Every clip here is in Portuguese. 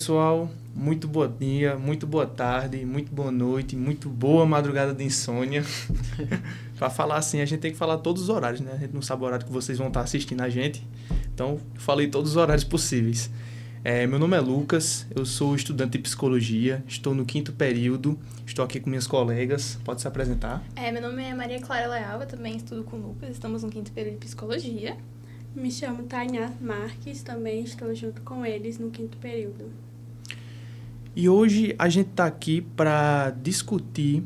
Pessoal, muito bom dia, muito boa tarde, muito boa noite, muito boa madrugada de insônia. Para falar assim, a gente tem que falar todos os horários, né? A gente não sabe o horário que vocês vão estar assistindo a gente, então eu falei todos os horários possíveis. Meu nome é Lucas, eu sou estudante de psicologia, estou no 5º período, estou aqui com minhas colegas, pode se apresentar? Meu nome é Maria Clara Leal, eu também estudo com o Lucas, estamos no 5º período de psicologia. Me chamo Tainá Marques, também estou junto com eles no 5º período. E hoje a gente está aqui para discutir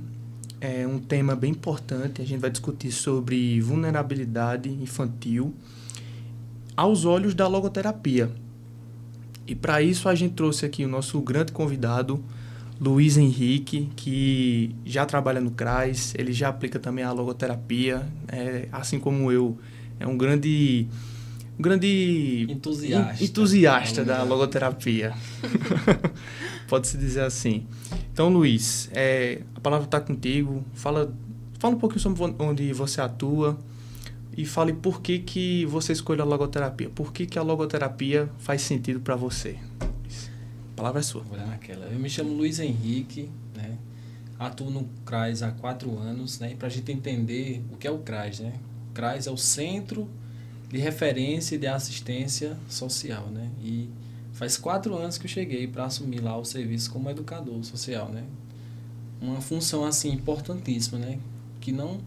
um tema bem importante. A gente vai discutir sobre vulnerabilidade infantil aos olhos da logoterapia. E para isso a gente trouxe aqui o nosso grande convidado, Luiz Henrique, que já trabalha no CRAS, ele já aplica também a logoterapia, assim como eu, é um grande entusiasta da logoterapia. Pode-se dizer assim. Então, Luiz, a palavra está contigo. Fala um pouquinho sobre onde você atua e fale por que você escolheu a logoterapia. Por que a logoterapia faz sentido para você? A palavra é sua. Olha naquela. Eu me chamo Luiz Henrique, né? Atuo no CRAS há 4 anos, né? Para a gente entender o que é o CRAS, né? O CRAS é o Centro de Referência de Assistência Social, né? E faz 4 anos que eu cheguei para assumir lá o serviço como educador social, né? Uma função, assim, importantíssima, né? Que não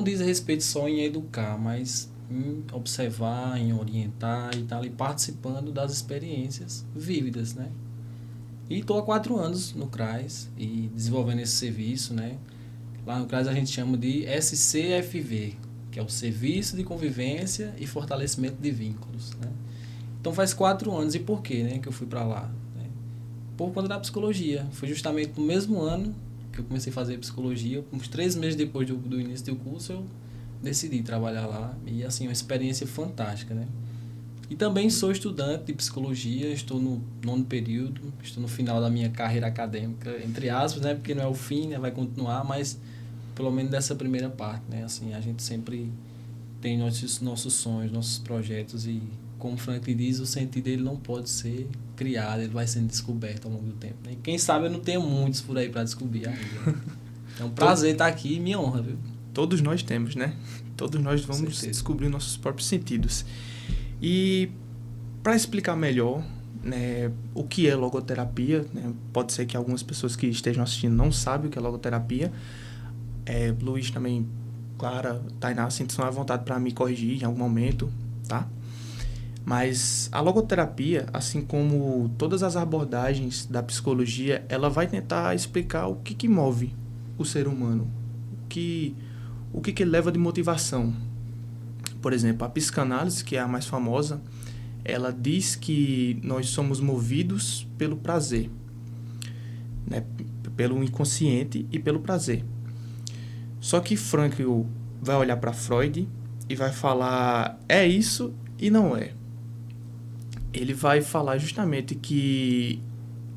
diz respeito só em educar, mas em observar, em orientar e estar ali participando das experiências vívidas, né? E estou há 4 anos no CRAS e desenvolvendo esse serviço, né? Lá no CRAS a gente chama de SCFV, que é o Serviço de Convivência e Fortalecimento de Vínculos, né? Então faz 4 anos. E por quê, né, que eu fui para lá? Né? Por conta da psicologia. Foi justamente no mesmo ano que eu comecei a fazer psicologia. Uns 3 meses depois do início do curso, eu decidi trabalhar lá. E assim, uma experiência fantástica, né? E também sou estudante de psicologia, estou no 9º período, estou no final da minha carreira acadêmica, entre aspas, né? Porque não é o fim, né? Vai continuar, mas pelo menos dessa primeira parte, né? Assim, a gente sempre tem nossos sonhos, nossos projetos e, como o Franklin diz, o sentido dele não pode ser criado, ele vai sendo descoberto ao longo do tempo, né? E quem sabe eu não tenho muitos por aí para descobrir ainda. É um prazer estar aqui e minha honra, viu? Todos nós temos, né? Todos nós vamos descobrir nossos próprios sentidos. E para explicar melhor, né, o que é logoterapia, né? Pode ser que algumas pessoas que estejam assistindo não sabem o que é logoterapia. Luiz também, Clara, Tainá, sintam à vontade para me corrigir em algum momento, tá? Mas a logoterapia, assim como todas as abordagens da psicologia, ela vai tentar explicar o que move o ser humano, o que leva de motivação. Por exemplo, a psicanálise, que é a mais famosa, ela diz que nós somos movidos pelo prazer, né? Pelo inconsciente e pelo prazer. Só que Frankl vai olhar para Freud e vai falar, é isso e não é. Ele vai falar justamente que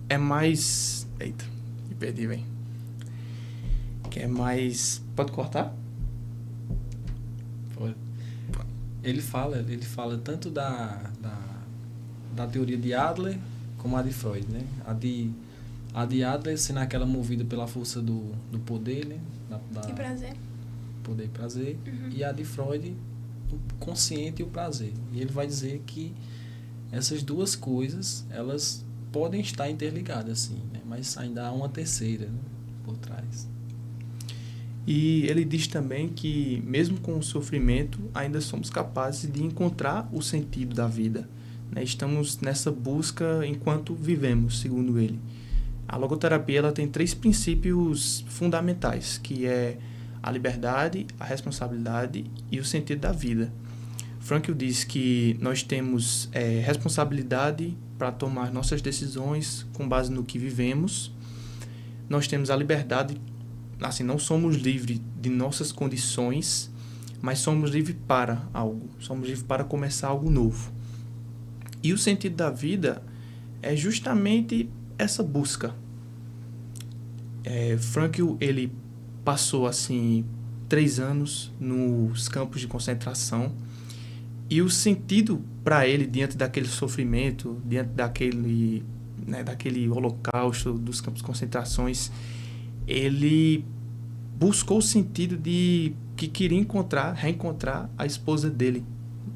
é mais... Eita, me perdi, velho. Que é mais... Pode cortar? Pode. Ele fala tanto da teoria de Adler como a de Freud, né? A de Adler sendo aquela movida pela força do poder, né? E prazer. Poder e prazer. Uhum. E a de Freud, o consciente e o prazer. E ele vai dizer que essas duas coisas, elas podem estar interligadas, sim, né? Mas ainda há uma terceira, né, por trás. E ele diz também que, mesmo com o sofrimento, ainda somos capazes de encontrar o sentido da vida, né? Estamos nessa busca enquanto vivemos, segundo ele. A logoterapia ela tem 3 princípios fundamentais, que é a liberdade, a responsabilidade e o sentido da vida. Frankl diz que nós temos responsabilidade para tomar nossas decisões com base no que vivemos. Nós temos a liberdade, assim, não somos livres de nossas condições, mas somos livres para algo, somos livres para começar algo novo. E o sentido da vida é justamente essa busca. Frankl, ele passou, assim, 3 anos nos campos de concentração e o sentido para ele, diante daquele sofrimento, diante né, daquele holocausto, dos campos de concentrações, ele buscou o sentido de que queria reencontrar a esposa dele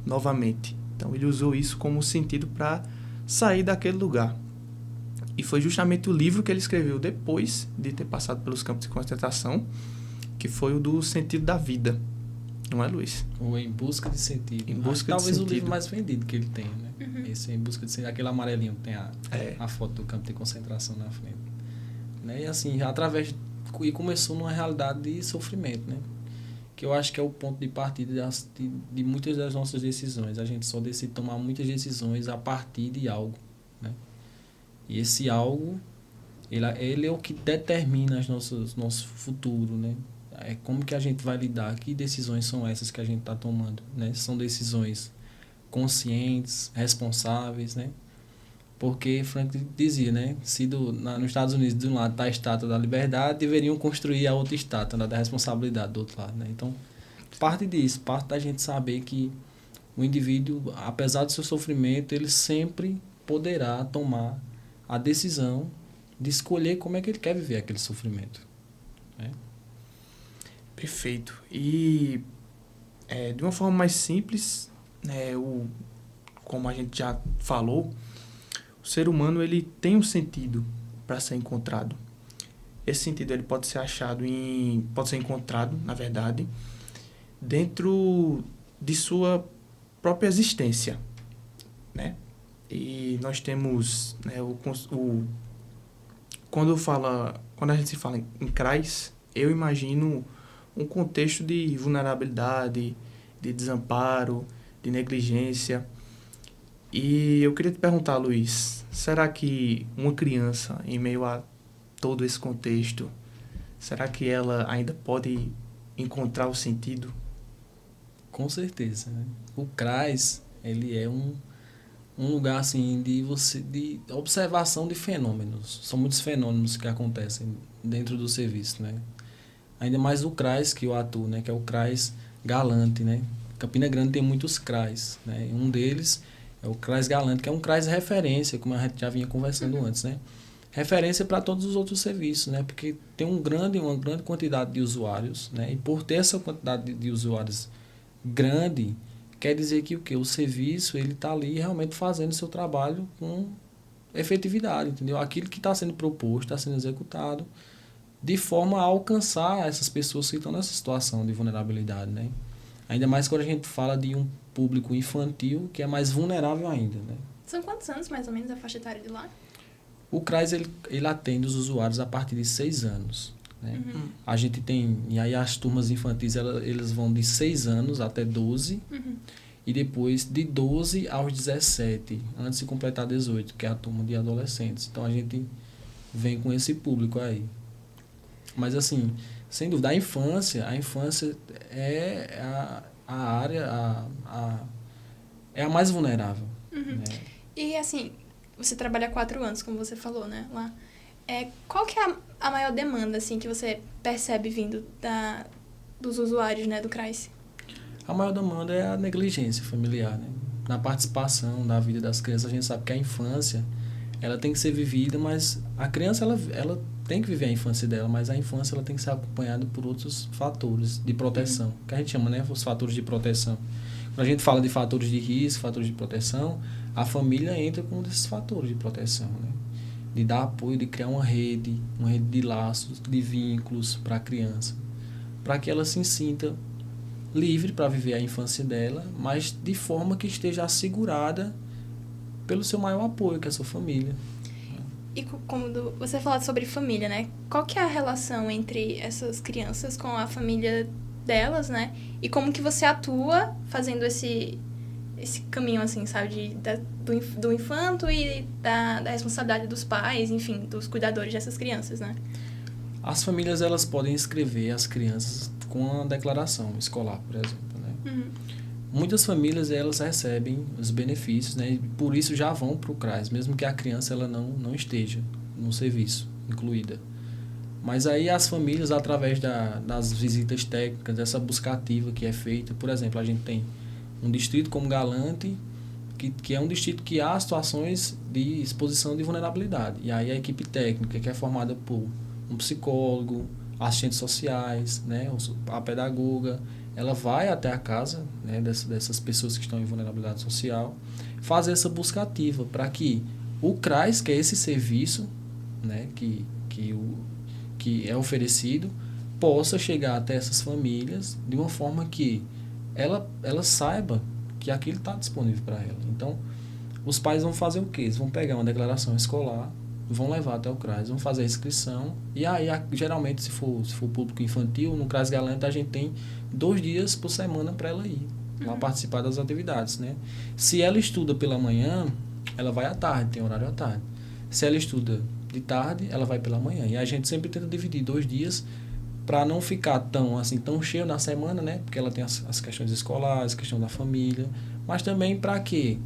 novamente. Então ele usou isso como sentido para sair daquele lugar. E foi justamente o livro que ele escreveu depois de ter passado pelos campos de concentração, que foi o do Sentido da Vida. Não é, Luiz? Ou Em Busca de Sentido. Em Busca Talvez de Sentido. o livro mais vendido que ele tem, né? Esse Em Busca de Sentido, aquele amarelinho que tem a foto do campo de concentração na frente. Né? E assim, e começou numa realidade de sofrimento, né? Que eu acho que é o ponto de partida de muitas das nossas decisões. A gente só decide tomar muitas decisões a partir de algo, né? E esse algo, ele é o que determina nosso futuro, né? É como que a gente vai lidar, que decisões são essas que a gente está tomando, né? São decisões conscientes, responsáveis, né? Porque Franklin dizia, né? Se nos Estados Unidos, de um lado está a estátua da liberdade, deveriam construir a outra estátua, né, da responsabilidade do outro lado, né? Então, parte disso, parte da gente saber que o indivíduo, apesar do seu sofrimento, ele sempre poderá tomar a decisão de escolher como é que ele quer viver aquele sofrimento, né? Perfeito. E de uma forma mais simples, né, como a gente já falou, o ser humano ele tem um sentido para ser encontrado. Esse sentido ele pode ser encontrado, na verdade, dentro de sua própria existência, né? E nós temos, né, quando a gente se fala em CRAS, eu imagino um contexto de vulnerabilidade, de desamparo, de negligência. E eu queria te perguntar, Luiz, será que uma criança, em meio a todo esse contexto, será que ela ainda pode encontrar o sentido? Com certeza, né? O CRAS, ele é um lugar assim de observação de fenômenos. São muitos fenômenos que acontecem dentro do serviço, né? Ainda mais o CRAS que eu atuo, né? Que é o CRAS Galante, né? Campina Grande tem muitos CRAS, né? Um deles é o CRAS Galante, que é um CRAS referência, como a gente já vinha conversando antes, né? Referência para todos os outros serviços, né? Porque tem uma grande quantidade de usuários, né? E por ter essa quantidade de usuários grande, quer dizer que o serviço ele está ali realmente fazendo o seu trabalho com efetividade, entendeu? Aquilo que está sendo proposto, está sendo executado de forma a alcançar essas pessoas que estão nessa situação de vulnerabilidade, né? Ainda mais quando a gente fala de um público infantil que é mais vulnerável ainda, né? São quantos anos, mais ou menos, a faixa etária de lá? O CRAS, ele atende os usuários a partir de 6 anos, né? A gente tem... E aí as turmas infantis, eles vão de 6 anos até 12, e depois de 12 aos 17, antes de completar 18, que é a turma de adolescentes. Então, a gente vem com esse público aí. Mas, assim, sem dúvida, a infância é a área, é a mais vulnerável. Né? E, assim, você trabalha há 4 anos, como você falou, né, lá. Qual que é a maior demanda, assim, que você percebe vindo dos usuários, né, do CRAS? A maior demanda é a negligência familiar, né? Na participação da vida das crianças, a gente sabe que a infância, ela tem que ser vivida, mas a criança, ela tem que viver a infância dela, mas a infância ela tem que ser acompanhada por outros fatores de proteção, que a gente chama, né, os fatores de proteção. Quando a gente fala de fatores de risco, fatores de proteção, a família entra com um desses fatores de proteção, né? De dar apoio, de criar uma rede de laços, de vínculos para a criança, para que ela se sinta livre para viver a infância dela, mas de forma que esteja assegurada pelo seu maior apoio, que é a sua família. E como você falou sobre família, né? Qual que é a relação entre essas crianças com a família delas, né? E como que você atua fazendo esse caminho, assim, sabe? Do infanto e da responsabilidade dos pais, enfim, dos cuidadores dessas crianças, né? As famílias, elas podem inscrever as crianças com a declaração escolar, por exemplo, né? Muitas famílias, elas recebem os benefícios, né? E por isso já vão para o CRAS, mesmo que a criança ela não esteja no serviço incluída. Mas aí as famílias, através das visitas técnicas, dessa busca ativa que é feita, por exemplo, a gente tem um distrito como Galante, que é um distrito que há situações de exposição de vulnerabilidade. E aí a equipe técnica, que é formada por um psicólogo, assistentes sociais, né, a pedagoga, ela vai até a casa, né, dessas pessoas que estão em vulnerabilidade social, fazer essa busca ativa para que o CRAS, que é esse serviço, né, que é oferecido, possa chegar até essas famílias de uma forma que ela saiba que aquilo está disponível para ela. Então, os pais vão fazer o quê? Eles vão pegar uma declaração escolar, vão levar até o CRAS, vão fazer a inscrição, e aí, geralmente, se for público infantil, no CRAS Galante a gente tem 2 dias por semana para ela ir, lá participar das atividades, né? Se ela estuda pela manhã, ela vai à tarde, tem horário à tarde. Se ela estuda de tarde, ela vai pela manhã. E a gente sempre tenta dividir 2 dias para não ficar tão cheio na semana, né? Porque ela tem as questões escolares, a questão da família, mas também para que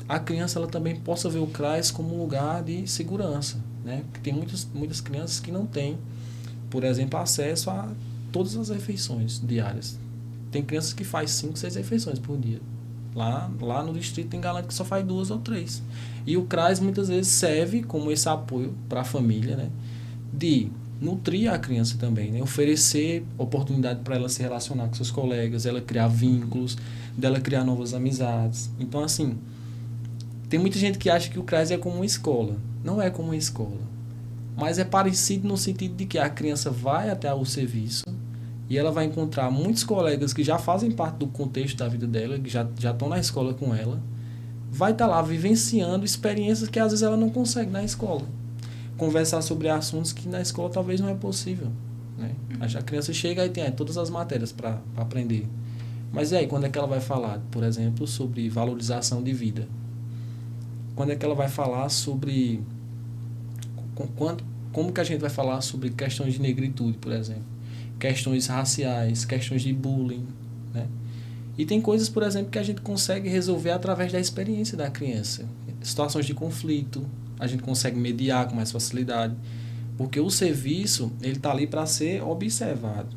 a criança ela também possa ver o CRAS como um lugar de segurança, né? Porque tem muitas crianças que não têm, por exemplo, acesso a todas as refeições diárias. Tem crianças que faz 5, 6 refeições por dia. Lá no distrito tem galera que só faz 2 ou 3. E o CRAS muitas vezes serve como esse apoio para a família, né? De nutrir a criança também, né? Oferecer oportunidade para ela se relacionar com seus colegas, ela criar vínculos, dela criar novas amizades. Então, assim, tem muita gente que acha que o CRAS é como uma escola. Não é como uma escola. Mas é parecido no sentido de que a criança vai até o serviço e ela vai encontrar muitos colegas que já fazem parte do contexto da vida dela, que já estão na escola com ela, vai estar lá vivenciando experiências que às vezes ela não consegue na escola. Conversar sobre assuntos que na escola talvez não é possível, né? A criança chega e tem todas as matérias para aprender. Mas e aí, quando é que ela vai falar, por exemplo, sobre valorização de vida? Quando é que ela vai falar sobre... Como que a gente vai falar sobre questões de negritude, por exemplo? Questões raciais, questões de bullying, né? E tem coisas, por exemplo, que a gente consegue resolver através da experiência da criança. Situações de conflito, a gente consegue mediar com mais facilidade. Porque o serviço, ele está ali para ser observado.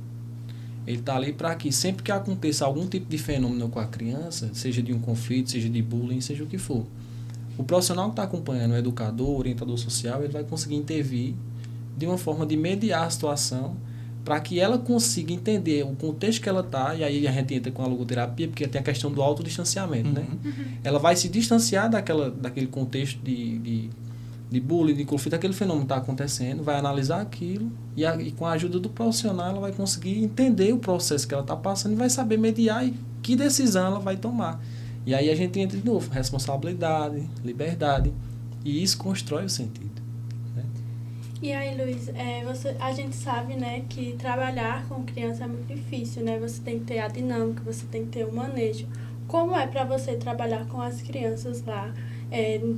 Ele está ali para que sempre que aconteça algum tipo de fenômeno com a criança, seja de um conflito, seja de bullying, seja o que for, o profissional que está acompanhando, o educador, o orientador social, ele vai conseguir intervir de uma forma de mediar a situação para que ela consiga entender o contexto que ela está, e aí a gente entra com a logoterapia, porque tem a questão do autodistanciamento, né? Ela vai se distanciar daquele contexto de bullying, de conflito, aquele fenômeno está acontecendo, vai analisar aquilo, e com a ajuda do profissional ela vai conseguir entender o processo que ela está passando e vai saber mediar e que decisão ela vai tomar. E aí a gente entra de novo, responsabilidade, liberdade, e isso constrói o sentido. E aí, Luiz, a gente sabe, né, que trabalhar com criança é muito difícil, né? Você tem que ter a dinâmica, você tem que ter o manejo. Como é para você trabalhar com as crianças lá,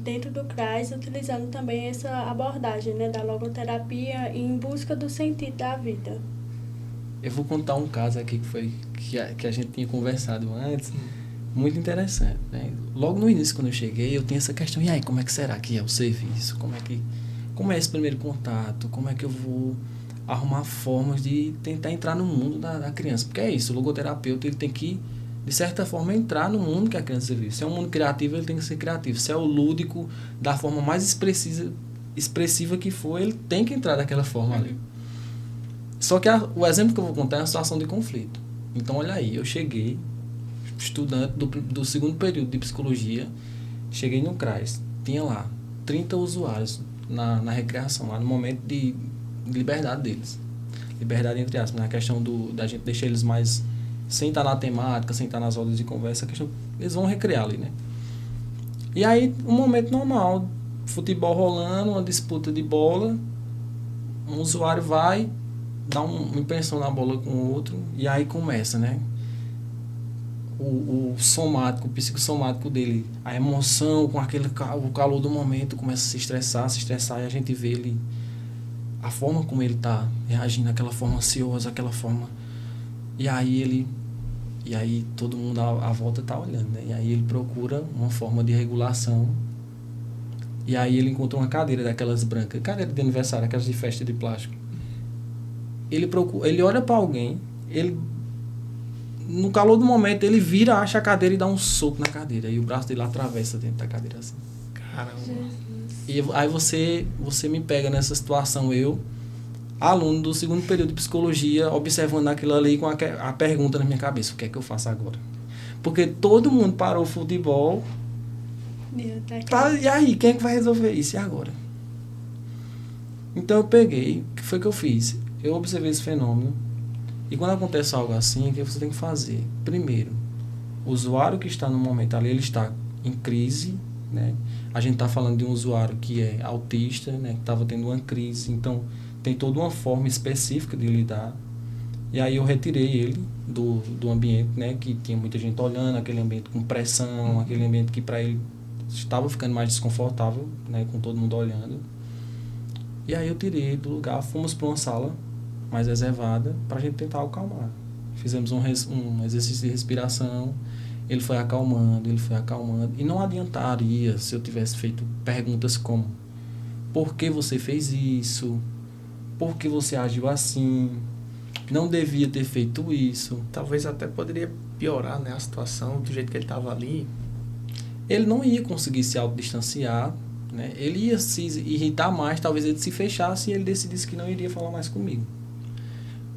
dentro do CRAS, utilizando também essa abordagem, né, da logoterapia em busca do sentido da vida? Eu vou contar um caso aqui que a gente tinha conversado antes, muito interessante, né? Logo no início, quando eu cheguei, eu tinha essa questão, e aí, como é que será que é o serviço? Como é esse primeiro contato? Como é que eu vou arrumar formas de tentar entrar no mundo da criança? Porque é isso, o logoterapeuta ele tem que, de certa forma, entrar no mundo que a criança vive. Se é um mundo criativo, ele tem que ser criativo. Se é o lúdico, da forma mais expressiva que for, ele tem que entrar daquela forma ali. Só que o exemplo que eu vou contar é uma situação de conflito. Então, olha aí, eu cheguei, estudante do 2º período de psicologia, cheguei no CRAS, tinha lá 30 usuários na recreação, lá no momento de liberdade deles. Liberdade entre aspas, na questão da gente deixar eles mais sem estar na temática, sem estar nas rodas de conversa, a questão, eles vão recrear ali, né? E aí, um momento normal, futebol rolando, uma disputa de bola, um usuário vai, dá uma impressão na bola com o outro, e aí começa, né? O somático, o psicossomático dele, a emoção com o calor do momento começa a se estressar, e a gente vê ele, a forma como ele está reagindo, aquela forma ansiosa, aquela forma, e aí todo mundo à volta está olhando, né? E aí ele procura uma forma de regulação, e aí ele encontrou uma cadeira daquelas brancas, cadeira de aniversário, aquelas de festa de plástico. Ele olha para alguém, ele no calor do momento, ele vira, acha a cadeira e dá um soco na cadeira. E o braço dele atravessa dentro da cadeira assim. Caramba. E aí você me pega nessa situação, eu, aluno do segundo período de psicologia, observando aquilo ali com a pergunta na minha cabeça, o que é que eu faço agora? Porque todo mundo parou o futebol. E aí, quem é que vai resolver isso? E agora? Então eu peguei, o que foi que eu fiz? Eu observei esse fenômeno. E quando acontece algo assim, o que você tem que fazer? Primeiro, o usuário que está no momento ali, ele está em crise, né? A gente está falando de um usuário que é autista, né? Que estava tendo uma crise, então tem toda uma forma específica de lidar. E aí eu retirei ele do ambiente, né? Que tinha muita gente olhando, aquele ambiente com pressão, aquele ambiente que para ele estava ficando mais desconfortável, né? Com todo mundo olhando. E aí eu tirei ele do lugar, fomos para uma sala mais reservada para a gente tentar acalmar. Fizemos um exercício de respiração, ele foi acalmando, e não adiantaria se eu tivesse feito perguntas como: por que você fez isso? Por que você agiu assim? Não devia ter feito isso. Talvez até poderia piorar, né, a situação do jeito que ele estava ali. Ele não ia conseguir se autodistanciar, né? Ele ia se irritar mais, talvez ele se fechasse e ele decidisse que não iria falar mais comigo.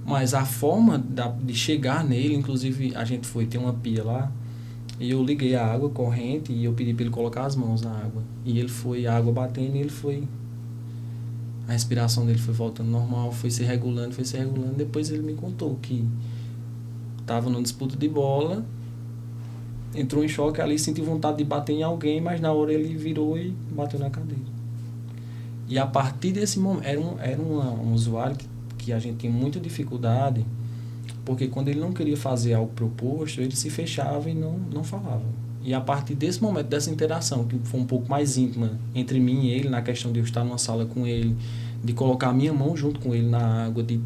Mas a forma de chegar nele, inclusive a gente tem uma pia lá, e eu liguei a água corrente e eu pedi para ele colocar as mãos na água. E ele foi, a água batendo e ele foi... A respiração dele foi voltando normal, foi se regulando. Depois ele me contou que estava numa disputa de bola, entrou em choque ali, sentiu vontade de bater em alguém, mas na hora ele virou e bateu na cadeira. E a partir desse momento, era um usuário que a gente tinha muita dificuldade, porque quando ele não queria fazer algo proposto, ele se fechava e não falava. E a partir desse momento, dessa interação, que foi um pouco mais íntima entre mim e ele, na questão de eu estar numa sala com ele, de colocar a minha mão junto com ele na água, de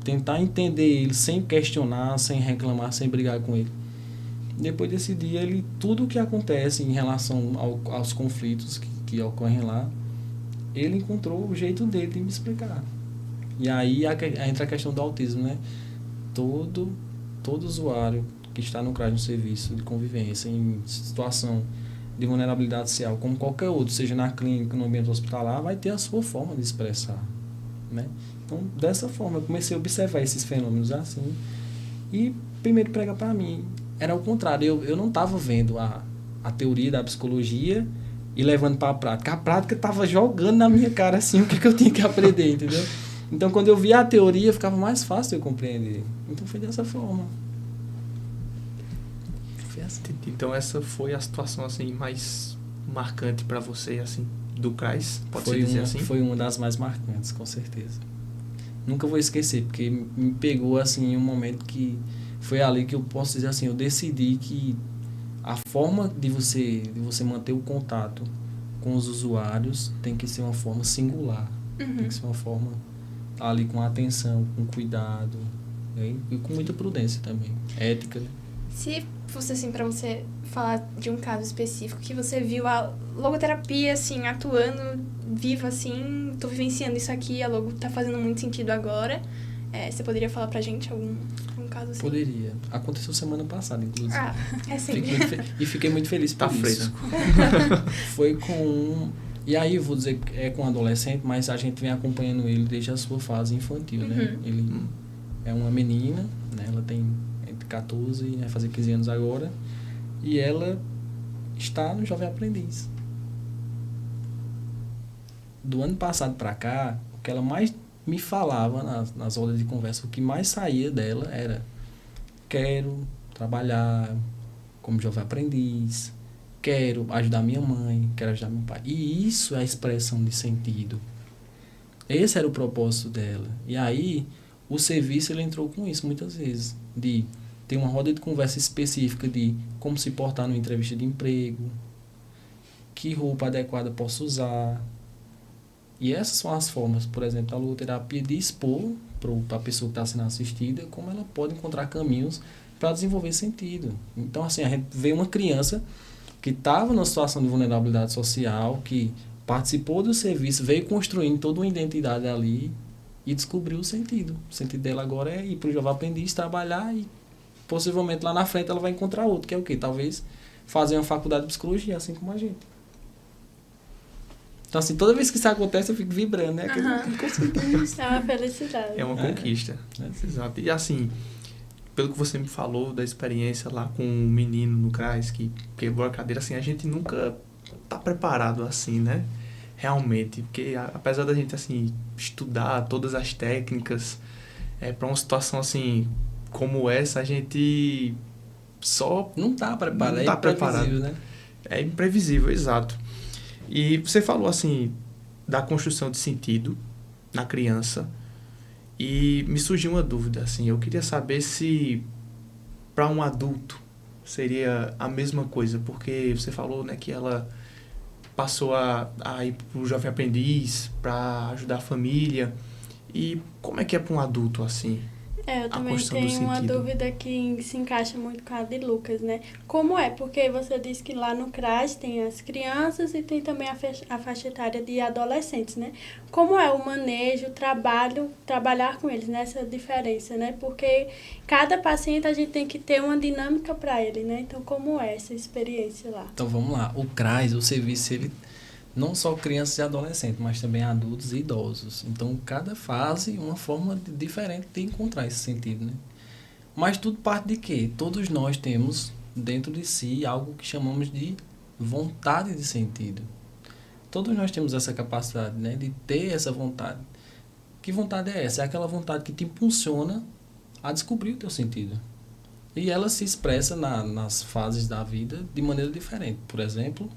tentar entender ele sem questionar, sem reclamar, sem brigar com ele. Depois desse dia, tudo o que acontece em relação aos conflitos que ocorrem lá, ele encontrou o jeito dele de me explicar. E aí entra a questão do autismo, né? Todo usuário que está no CRAS, no serviço de convivência, em situação de vulnerabilidade social, como qualquer outro, seja na clínica, no ambiente hospitalar, vai ter a sua forma de expressar, né? Então, dessa forma, eu comecei a observar esses fenômenos assim, e primeiro prega para mim, era o contrário, eu não estava vendo a teoria da psicologia e levando para a prática estava jogando na minha cara assim, o que eu tinha que aprender, entendeu? Então, quando eu via a teoria, ficava mais fácil eu compreender. Então, foi dessa forma. Então essa foi a situação assim mais marcante para você assim do CRAS, pode-se dizer assim? Foi uma das mais marcantes, com certeza. Nunca vou esquecer, porque me pegou assim em um momento que foi ali que eu posso dizer assim, eu decidi que a forma de você manter o contato com os usuários tem que ser uma forma singular. Tem que ser uma forma ali com atenção, com cuidado, né? E com muita prudência também, ética, né? Se fosse assim para você falar de um caso específico que você viu a logoterapia assim atuando viva assim, tô vivenciando isso aqui, a logo tá fazendo muito sentido agora, você poderia falar pra gente algum caso assim? Poderia. Aconteceu semana passada, inclusive. Sim. Fiquei muito feliz por tá isso. Fresco. Foi com... E aí, vou dizer que é com adolescente, mas a gente vem acompanhando ele desde a sua fase infantil, né? Ele é uma menina, né? Ela tem entre 14 e vai fazer 15 anos agora. E ela está no Jovem Aprendiz. Do ano passado para cá, o que ela mais me falava nas rodas de conversa, o que mais saía dela era: quero trabalhar como Jovem Aprendiz, quero ajudar minha mãe, quero ajudar meu pai. E isso é a expressão de sentido. Esse era o propósito dela. E aí, o serviço ele entrou com isso muitas vezes. De ter uma roda de conversa específica de como se portar numa entrevista de emprego, que roupa adequada posso usar. E essas são as formas, por exemplo, da logoterapia, de expor para a pessoa que está sendo assistida como ela pode encontrar caminhos para desenvolver sentido. Então, assim, a gente vê uma criança que estava numa situação de vulnerabilidade social, que participou do serviço, veio construindo toda uma identidade ali e descobriu o sentido. O sentido dela agora é ir para o Jovem Aprendiz, trabalhar e possivelmente lá na frente ela vai encontrar outro, que é o quê? Talvez fazer uma faculdade de psicologia, assim como a gente. Então, assim, toda vez que isso acontece, eu fico vibrando, né? É uma felicidade. É uma conquista. Exato. E assim, pelo que você me falou da experiência lá com o menino no CRAS, que quebrou a cadeira, assim, a gente nunca tá preparado assim, né? Realmente. Porque apesar da gente, assim, estudar todas as técnicas, para uma situação, assim, como essa, a gente só... Não tá preparado, não tá preparado, né? É imprevisível, exato. E você falou, assim, da construção de sentido na criança. E me surgiu uma dúvida, assim. Eu queria saber se para um adulto seria a mesma coisa. Porque você falou, né, que ela passou a ir para o Jovem Aprendiz para ajudar a família. E como é que é para um adulto, assim? Eu também tenho uma dúvida que se encaixa muito com a de Lucas, né? Como é? Porque você disse que lá no CRAS tem as crianças e tem também a faixa etária de adolescentes, né? Como é o manejo, o trabalhar com eles, nessa diferença, né? Porque cada paciente a gente tem que ter uma dinâmica para ele, né? Então, como é essa experiência lá? Então, vamos lá. O CRAS, o serviço, ele não só crianças e adolescentes, mas também adultos e idosos. Então, cada fase, uma forma diferente de encontrar esse sentido, né? Mas tudo parte de quê? Todos nós temos dentro de si algo que chamamos de vontade de sentido. Todos nós temos essa capacidade, né, de ter essa vontade. Que vontade é essa? É aquela vontade que te impulsiona a descobrir o teu sentido. E ela se expressa nas fases da vida de maneira diferente. Por exemplo,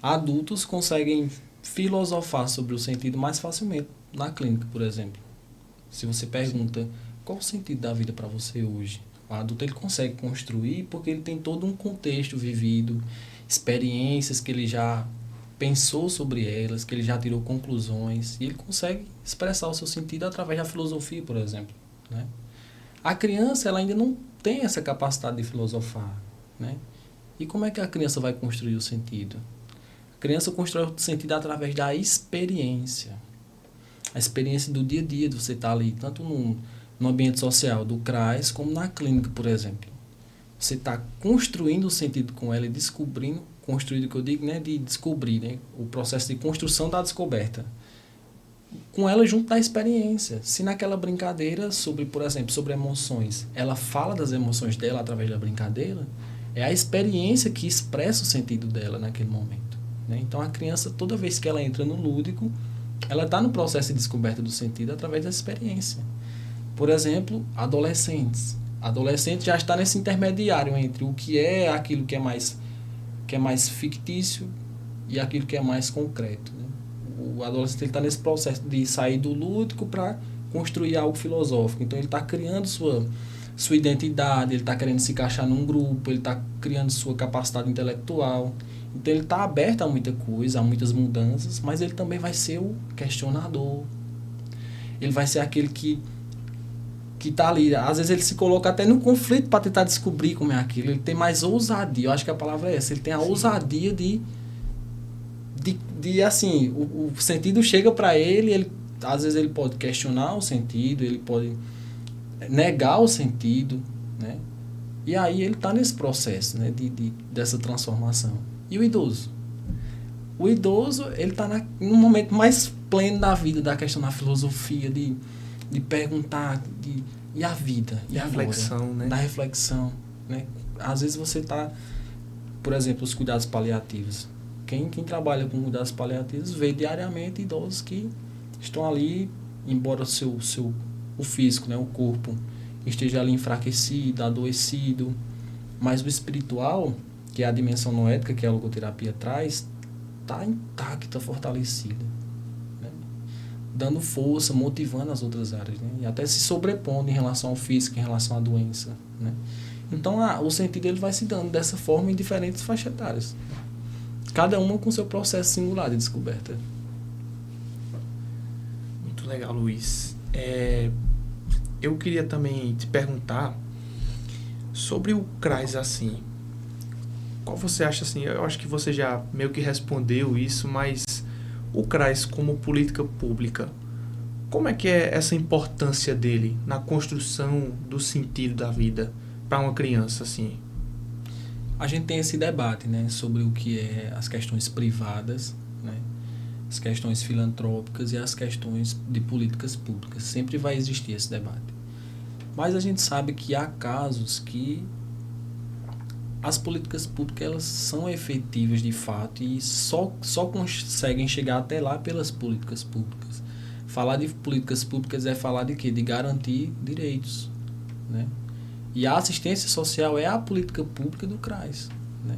adultos conseguem filosofar sobre o sentido mais facilmente na clínica, por exemplo. Se você pergunta qual o sentido da vida para você hoje, o adulto ele consegue construir porque ele tem todo um contexto vivido, experiências que ele já pensou sobre elas, que ele já tirou conclusões, e ele consegue expressar o seu sentido através da filosofia, por exemplo, né? A criança ela ainda não tem essa capacidade de filosofar, né? E como é que a criança vai construir o sentido? A criança constrói o sentido através da experiência. A experiência do dia a dia, de você estar ali, tanto no ambiente social do CRAS, como na clínica, por exemplo. Você está construindo o sentido com ela e descobrindo, construído que eu digo, né, de descobrir, né, o processo de construção da descoberta. Com ela junto da experiência. Se naquela brincadeira sobre, por exemplo, sobre emoções, ela fala das emoções dela através da brincadeira, é a experiência que expressa o sentido dela naquele momento. Então, a criança, toda vez que ela entra no lúdico, ela está no processo de descoberta do sentido através da experiência. Por exemplo, adolescentes. Adolescente já está nesse intermediário entre o que é aquilo que é mais fictício e aquilo que é mais concreto. O adolescente está nesse processo de sair do lúdico para construir algo filosófico. Então, ele está criando sua identidade, ele está querendo se encaixar num grupo, ele está criando sua capacidade intelectual. Então, ele está aberto a muita coisa, a muitas mudanças, mas ele também vai ser o questionador. Ele vai ser aquele que está ali. Às vezes, ele se coloca até no conflito para tentar descobrir como é aquilo. Ele tem mais ousadia. Eu acho que a palavra é essa. Ele tem a ousadia de assim, o sentido chega para ele, às vezes ele pode questionar o sentido, ele pode negar o sentido, né? E aí ele está nesse processo, né, dessa transformação. E o idoso? O idoso, ele está num momento mais pleno da vida, da questão da filosofia, de perguntar, e a vida? E reflexão, agora? né? Da reflexão, né? Às vezes você está, por exemplo, os cuidados paliativos. Quem trabalha com cuidados paliativos vê diariamente idosos que estão ali, embora o físico, né, o corpo, esteja ali enfraquecido, adoecido, mas o espiritual, que é a dimensão noética que a logoterapia traz, está intacta, fortalecida, né? Dando força, motivando as outras áreas, né? E até se sobrepondo em relação ao físico, em relação à doença, né? Então, o sentido ele vai se dando dessa forma em diferentes faixas etárias. Cada uma com seu processo singular de descoberta. Muito legal, Luiz. Eu queria também te perguntar sobre o CRAS, assim. Qual você acha, assim, eu acho que você já meio que respondeu isso, mas o CRAS como política pública, como é que é essa importância dele na construção do sentido da vida? para uma criança, assim? A gente tem esse debate, né, sobre o que é as questões privadas, né, as questões filantrópicas e as questões de políticas públicas. Sempre vai existir esse debate. Mas a gente sabe que há casos que as políticas públicas elas são efetivas de fato e só conseguem chegar até lá pelas políticas públicas. Falar de políticas públicas é falar de quê? De garantir direitos, né? E a assistência social é a política pública do CRAS, né?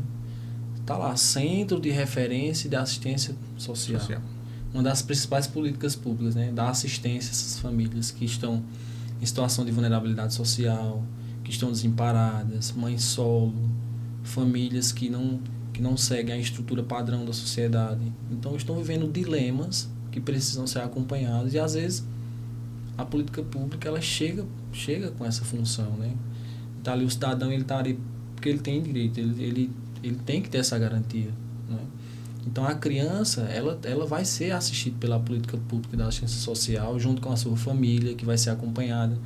Tá lá, Centro de Referência de Assistência Social. Uma das principais políticas públicas, né? Da assistência a essas famílias que estão em situação de vulnerabilidade social, que estão desamparadas, mães solo, famílias que não seguem a estrutura padrão da sociedade. Então estão vivendo dilemas que precisam ser acompanhados e às vezes a política pública ela chega com essa função, né? Tá ali o cidadão, ele tá ali porque ele tem direito, ele tem que ter essa garantia, né? Então a criança, ela vai ser assistida pela política pública da assistência social junto com a sua família, que vai ser acompanhada,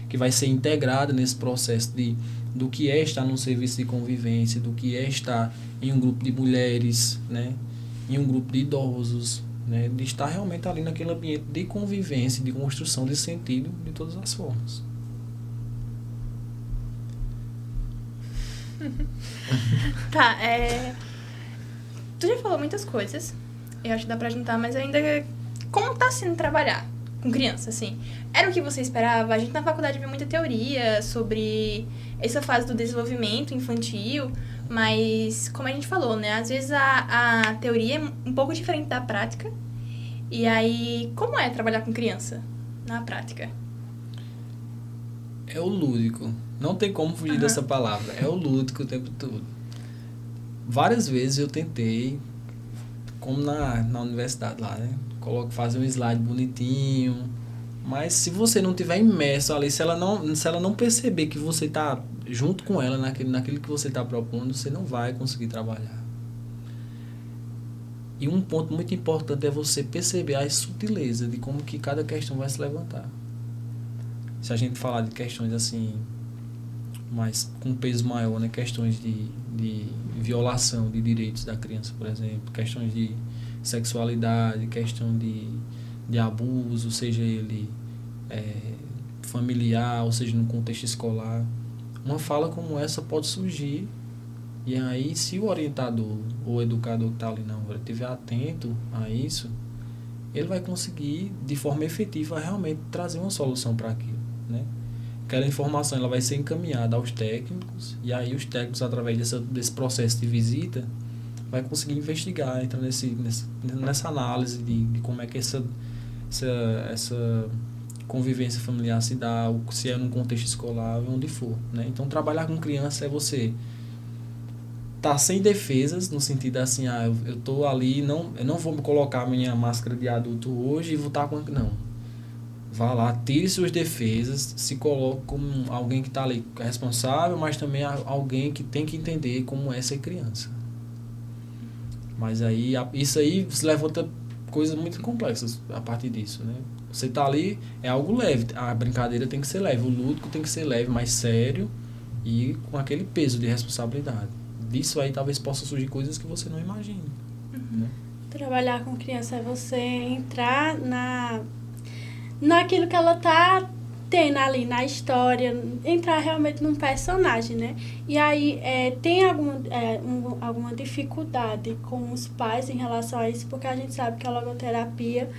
que vai ser integrada nesse processo do que é estar num serviço de convivência, do que é estar em um grupo de mulheres, né? Em um grupo de idosos, né? De estar realmente ali naquele ambiente de convivência, de construção de sentido de todas as formas. Tá, tu já falou muitas coisas, eu acho que dá pra juntar, mas ainda como tá sendo trabalhar com criança, assim? Era o que você esperava? A gente na faculdade viu muita teoria sobre essa fase do desenvolvimento infantil, mas como a gente falou, né? Às vezes a teoria é um pouco diferente da prática. E aí, como é trabalhar com criança na prática? É o lúdico. Não tem como fugir dessa palavra. É o lúdico o tempo todo. Várias vezes eu tentei, como na universidade lá, né? Fazer um slide bonitinho. Mas se você não tiver imerso ali, se ela não perceber que você está junto com ela naquilo que você está propondo, você não vai conseguir trabalhar. E um ponto muito importante é você perceber a sutileza de como que cada questão vai se levantar. Se a gente falar de questões assim, mas com peso maior, né? Questões de violação de direitos da criança, por exemplo, questões de sexualidade, questão de abuso, seja ele familiar, ou seja, no contexto escolar. Uma fala como essa pode surgir e aí, se o orientador ou o educador que está ali na hora estiver atento a isso, ele vai conseguir, de forma efetiva, realmente trazer uma solução para aquilo, né? Aquela informação ela vai ser encaminhada aos técnicos e aí os técnicos, através desse processo de visita, vai conseguir investigar, entrar nessa análise de como é que essa convivência familiar se dá, se é num contexto escolar, onde for, né? Então, trabalhar com criança é você tá sem defesas, no sentido assim, eu tô ali, eu não vou me colocar a minha máscara de adulto hoje e vou estar com... Não. Vá lá, tire suas defesas, se coloque como alguém que está ali responsável, mas também alguém que tem que entender como é ser criança. Mas aí, isso aí se levanta coisas muito complexas a partir disso, né? Você tá ali, é algo leve, a brincadeira tem que ser leve, o lúdico tem que ser leve, mais sério e com aquele peso de responsabilidade. Disso aí talvez possa surgir coisas que você não imagina. Né? Trabalhar com criança é você entrar naquilo que ela tá tendo ali na história, entrar realmente num personagem, né? E aí tem alguma dificuldade com os pais em relação a isso, porque a gente sabe que a logoterapia,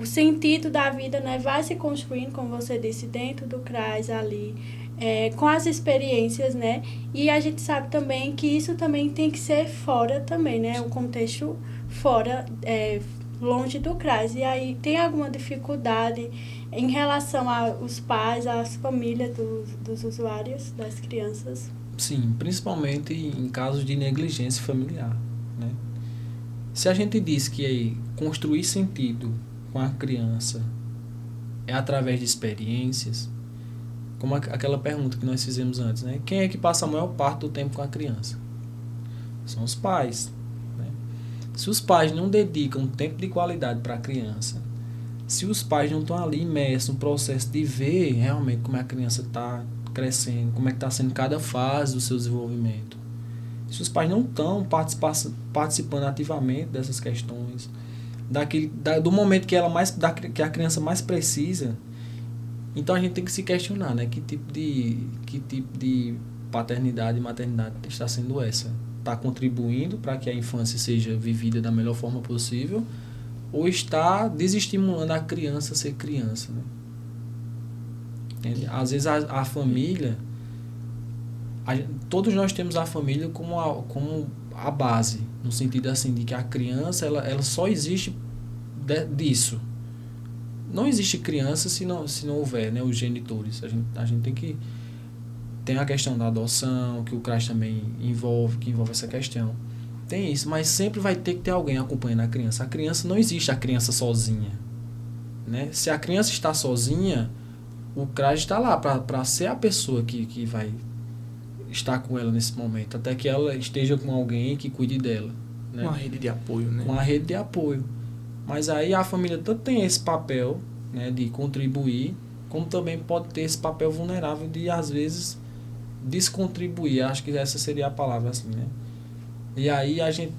o sentido da vida, né, vai se construindo, como você disse, dentro do CRAS ali, com as experiências, né? E a gente sabe também que isso também tem que ser fora também, né? O contexto fora, longe do CRAS. E aí tem alguma dificuldade em relação aos pais, às famílias dos usuários, das crianças? Sim, principalmente em casos de negligência familiar, né? Se a gente diz que construir sentido com a criança é através de experiências, como aquela pergunta que nós fizemos antes, né? Quem é que passa a maior parte do tempo com a criança? São os pais, né? Se os pais não dedicam tempo de qualidade para a criança, se os pais não estão ali imersos no processo de ver realmente como a criança está crescendo, como é que está sendo cada fase do seu desenvolvimento. Se os pais não estão participando ativamente dessas questões, do momento que que a criança mais precisa, então a gente tem que se questionar, né? Que tipo de paternidade e maternidade está sendo essa? Está contribuindo para que a infância seja vivida da melhor forma possível ou está desestimulando a criança a ser criança, né? Entende? Às vezes a família, todos nós temos a família como a base, no sentido assim, de que a criança ela só existe disso. Não existe criança se não houver, né, os genitores. A gente tem que... Tem a questão da adoção, que o CRAS também envolve essa questão. Tem isso, mas sempre vai ter que ter alguém acompanhando a criança. A criança não existe a criança sozinha, né? Se a criança está sozinha, o CRAS está lá para ser a pessoa que vai estar com ela nesse momento, até que ela esteja com alguém que cuide dela, né? Uma rede de apoio, né? Uma rede de apoio. Mas aí a família tanto tem esse papel, né, de contribuir, como também pode ter esse papel vulnerável de, às vezes, descontribuir. Acho que essa seria a palavra, assim, né? E aí a gente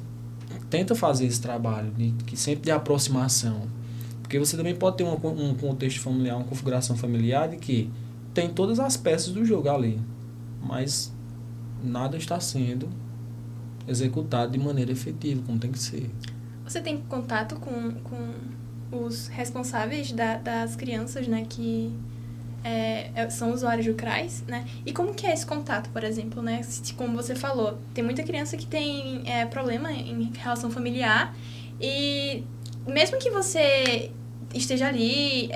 tenta fazer esse trabalho, sempre de aproximação. Porque você também pode ter um contexto familiar, uma configuração familiar de que tem todas as peças do jogo ali, mas nada está sendo executado de maneira efetiva, como tem que ser. Você tem contato com os responsáveis das crianças, né, que são usuários do CRAS, né? E como que é esse contato, por exemplo, né? Como você falou, tem muita criança que tem problema em relação familiar e mesmo que você esteja ali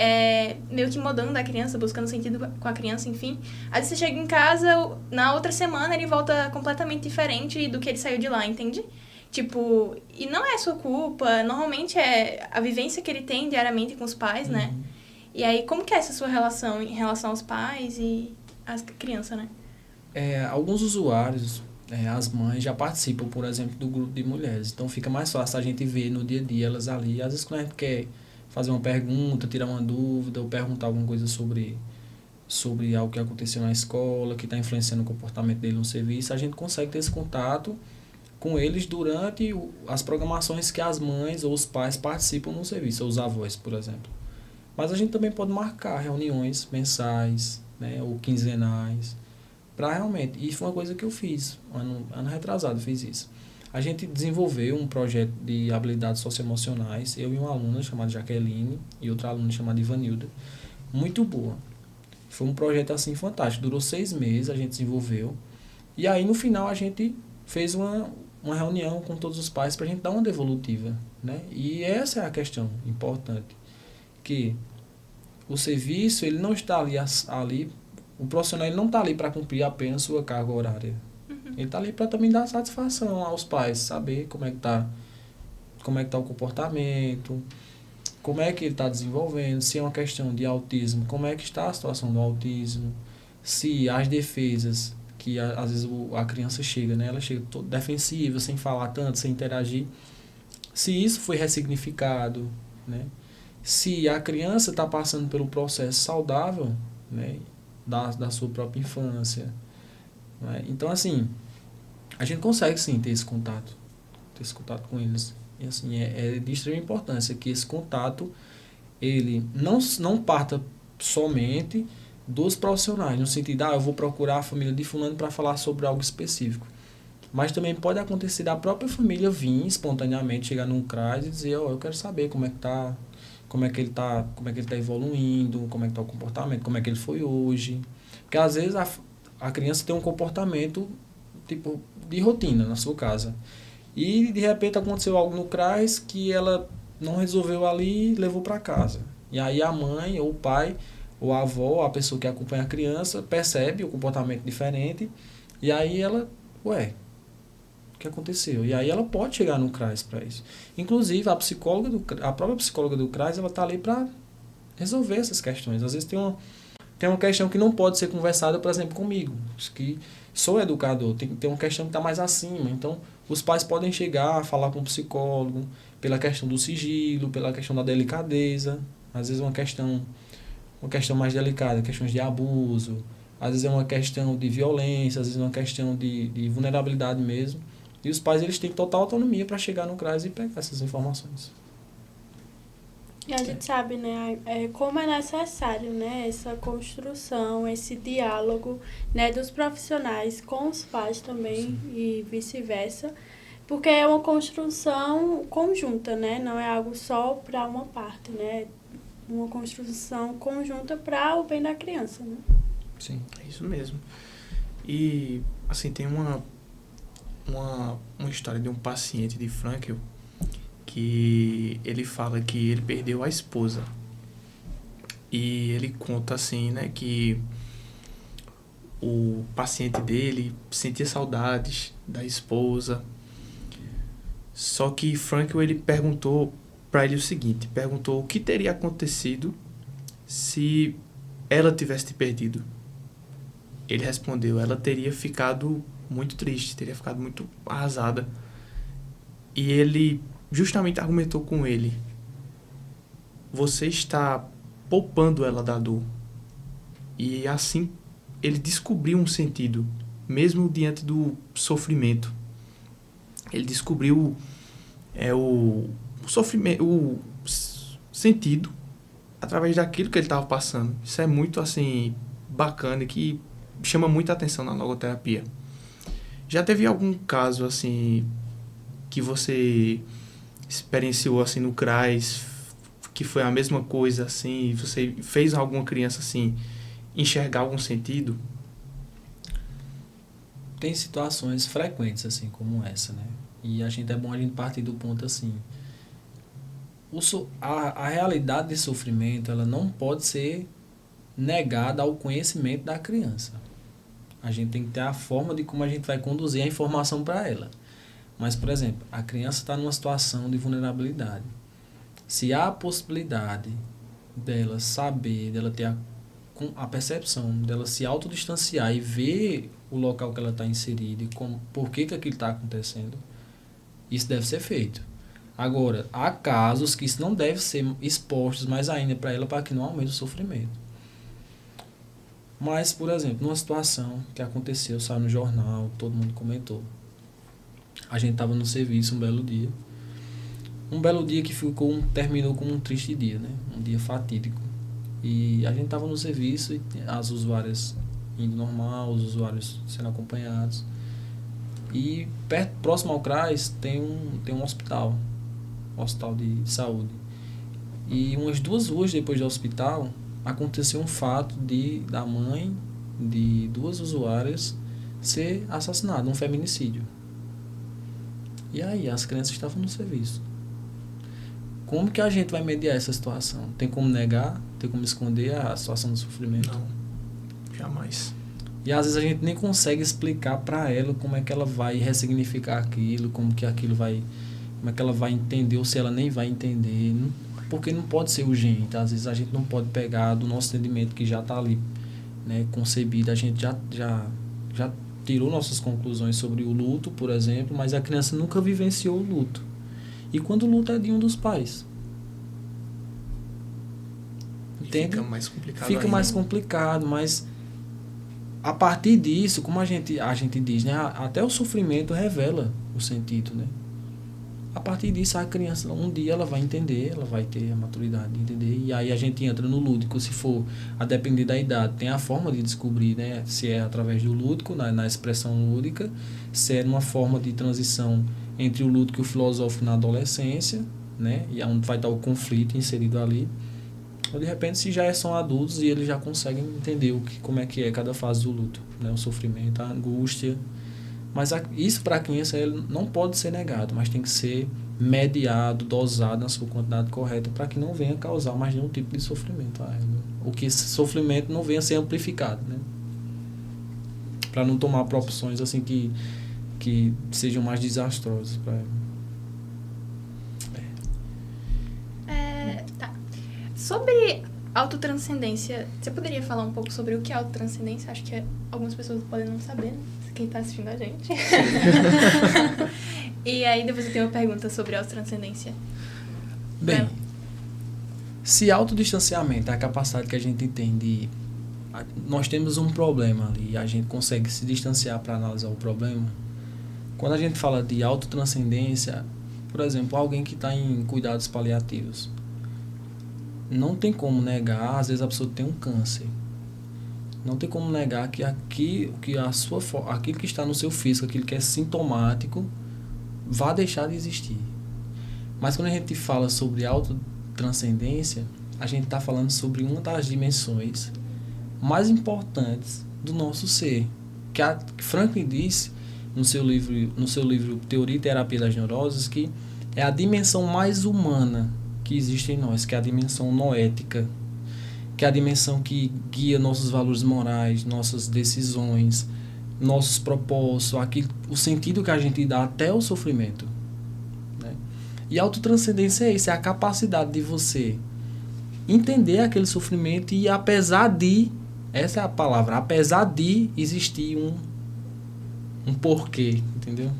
meio que modando a criança, buscando sentido com a criança, enfim, às vezes você chega em casa, na outra semana ele volta completamente diferente do que ele saiu de lá, entende? Tipo, e não é sua culpa, normalmente é a vivência que ele tem diariamente com os pais, né? E aí, como que é essa sua relação em relação aos pais e às crianças, né? Alguns usuários, as mães já participam, por exemplo, do grupo de mulheres. Então, fica mais fácil a gente ver no dia a dia elas ali. Às vezes, quando a gente quer fazer uma pergunta, tirar uma dúvida ou perguntar alguma coisa sobre algo que aconteceu na escola, que está influenciando o comportamento dele no serviço, a gente consegue ter esse contato com eles durante as programações que as mães ou os pais participam no serviço, ou os avós, por exemplo. Mas a gente também pode marcar reuniões mensais, né, ou quinzenais, para realmente... E foi uma coisa que eu fiz, ano retrasado eu fiz isso. A gente desenvolveu um projeto de habilidades socioemocionais, eu e uma aluna chamada Jaqueline, e outra aluna chamada Ivanilda, muito boa. Foi um projeto assim fantástico, durou 6 meses, a gente desenvolveu, e aí no final a gente fez uma reunião com todos os pais para a gente dar uma devolutiva, né? E essa é a questão importante, que o serviço, ele não está ali o profissional ele não está ali para cumprir apenas sua carga horária. Ele está ali para também dar satisfação aos pais, saber como é que tá o comportamento, como é que ele está desenvolvendo, se é uma questão de autismo, como é que está a situação do autismo, se as defesas, que às vezes a criança chega, né, ela chega toda defensiva, sem falar tanto, sem interagir, se isso foi ressignificado, né, se a criança está passando pelo processo saudável, né, da sua própria infância, né. Então, assim, a gente consegue sim ter esse contato com eles. E assim, é de extrema importância que esse contato, ele não parta somente dos profissionais, no sentido, eu vou procurar a família de fulano para falar sobre algo específico. Mas também pode acontecer da própria família vir espontaneamente, chegar num CRAS e dizer, eu quero saber como é que tá, como é que ele tá evoluindo, como é que tá o comportamento, como é que ele foi hoje. Porque às vezes a criança tem um comportamento tipo de rotina na sua casa. E de repente aconteceu algo no CRAS que ela não resolveu ali e levou para casa. E aí a mãe ou o pai ou a avó, a pessoa que acompanha a criança, percebe o comportamento diferente e aí ela, o que aconteceu? E aí ela pode chegar no CRAS para isso. Inclusive a própria psicóloga do CRAS, ela está ali para resolver essas questões. Às vezes tem uma questão que não pode ser conversada, por exemplo, comigo, que sou educador, tem uma questão que está mais acima. Então, os pais podem chegar a falar com o psicólogo pela questão do sigilo, pela questão da delicadeza. Às vezes uma questão mais delicada, questões de abuso, às vezes é uma questão de violência, às vezes é uma questão de vulnerabilidade mesmo. E os pais, eles têm total autonomia para chegar no CRAS e pegar essas informações. E a gente sabe, né, como é necessário, né, essa construção, esse diálogo, né, dos profissionais com os pais também. Sim. E vice-versa, porque é uma construção conjunta, né, não é algo só para uma parte, né, uma construção conjunta para o bem da criança, né? Sim, é isso mesmo. E, assim, tem uma história de um paciente de Frankl que ele fala que ele perdeu a esposa. E ele conta assim, né, que o paciente dele sentia saudades da esposa. Só que Frankl, ele perguntou para ele o seguinte, perguntou o que teria acontecido se ela tivesse te perdido. Ele respondeu, ela teria ficado muito triste, teria ficado muito arrasada. E ele justamente argumentou com ele, você está poupando ela da dor. E assim ele descobriu um sentido, mesmo diante do sofrimento. Ele descobriu o sofrimento, o sentido através daquilo que ele estava passando. Isso é muito assim bacana e que chama muita atenção na logoterapia. Já teve algum caso assim que você experienciou assim no CRAS, que foi a mesma coisa assim, você fez alguma criança assim enxergar algum sentido? Tem situações frequentes assim como essa, né? E é bom a gente partir do ponto assim, a realidade de sofrimento, ela não pode ser negada ao conhecimento da criança. A gente tem que ter a forma de como a gente vai conduzir a informação para ela. Mas, por exemplo, a criança está numa situação de vulnerabilidade. Se há a possibilidade dela saber, dela ter a percepção, dela se autodistanciar e ver o local que ela está inserida e por que aquilo está acontecendo, isso deve ser feito. Agora, há casos que isso não deve ser expostos mais ainda para ela, para que não aumente o sofrimento. Mas, por exemplo, numa situação que aconteceu, saiu no jornal, todo mundo comentou. A gente estava no serviço um belo dia. Um belo dia que terminou como um triste dia, né? Um dia fatídico. E a gente estava no serviço e as usuárias indo normal, os usuários sendo acompanhados. E próximo ao CRAS tem um hospital de saúde. E umas 2 ruas depois do hospital, aconteceu um fato da mãe de 2 usuárias ser assassinada, um feminicídio. E aí, as crianças estavam no serviço. Como que a gente vai mediar essa situação? Tem como negar? Tem como esconder a situação do sofrimento? Não, jamais. E às vezes a gente nem consegue explicar para ela como é que ela vai ressignificar aquilo, como é que ela vai entender, ou se ela nem vai entender. Porque não pode ser urgente. Às vezes a gente não pode pegar do nosso entendimento que já está ali, né, concebido. A gente já tirou nossas conclusões sobre o luto, por exemplo, mas a criança nunca vivenciou o luto. E quando o luto é de um dos pais? Entende? Fica mais complicado. Fica ainda. mais complicado, mas a partir disso, como a gente diz, né, até o sofrimento revela o sentido, né? A partir disso, a criança, um dia ela vai entender, ela vai ter a maturidade de entender. E aí a gente entra no lúdico, se for a depender da idade. Tem a forma de descobrir, né? Se é através do lúdico, na expressão lúdica, se é numa forma de transição entre o lúdico e o filosófico na adolescência, né? E onde vai estar o conflito inserido ali. Ou de repente, se já são adultos e eles já conseguem entender como é que é cada fase do luto, né? O sofrimento, a angústia. Mas isso para a criança não pode ser negado, mas tem que ser mediado, dosado na sua quantidade correta para que não venha causar mais nenhum tipo de sofrimento a ela. Ou que esse sofrimento não venha a ser amplificado, né? Para não tomar proporções assim que sejam mais desastrosas para ela. Tá. Sobre autotranscendência, você poderia falar um pouco sobre o que é autotranscendência? Acho que algumas pessoas podem não saber, né? Quem está assistindo a gente. E aí depois eu tenho uma pergunta sobre autotranscendência. Bem, se autodistanciamento é a capacidade que a gente tem de nós temos um problema ali e a gente consegue se distanciar para analisar o problema. Quando a gente fala de autotranscendência, por exemplo, alguém que está em cuidados paliativos, não tem como negar, às vezes a pessoa tem um câncer. Não tem como negar que aquilo que está no seu físico, aquilo que é sintomático, vai deixar de existir. Mas quando a gente fala sobre autotranscendência, a gente está falando sobre uma das dimensões mais importantes do nosso ser. Que Franklin diz no seu livro Teoria e Terapia das Neuroses que é a dimensão mais humana que existe em nós, que é a dimensão noética, que é a dimensão que guia nossos valores morais, nossas decisões, nossos propósitos, o sentido que a gente dá até o sofrimento. Né? E a autotranscendência é isso, é a capacidade de você entender aquele sofrimento e apesar de, essa é a palavra, apesar de existir um porquê, entendeu?